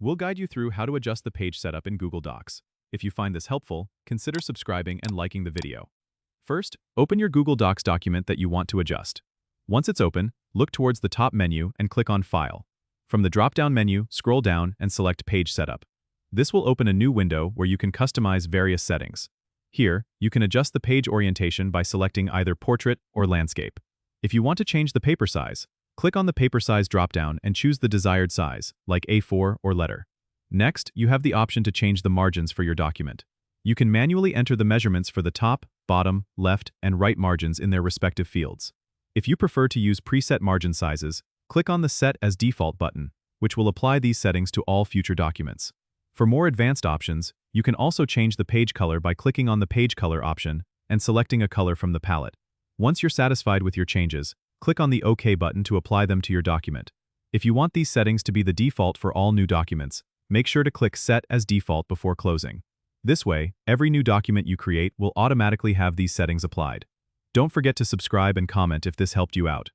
We'll guide you through how to adjust the page setup in Google Docs. If you find this helpful, consider subscribing and liking the video. First, open your Google Docs document that you want to adjust. Once it's open, look towards the top menu and click on File. From the drop-down menu, scroll down and select Page Setup. This will open a new window where you can customize various settings. Here, you can adjust the page orientation by selecting either Portrait or Landscape. If you want to change the paper size, click on the Paper Size drop-down and choose the desired size, like A4 or letter. Next, you have the option to change the margins for your document. You can manually enter the measurements for the top, bottom, left, and right margins in their respective fields. If you prefer to use preset margin sizes, click on the Set as Default button, which will apply these settings to all future documents. For more advanced options, you can also change the page color by clicking on the Page Color option and selecting a color from the palette. Once you're satisfied with your changes, click on the OK button to apply them to your document. If you want these settings to be the default for all new documents, make sure to click Set as Default before closing. This way, every new document you create will automatically have these settings applied. Don't forget to subscribe and comment if this helped you out.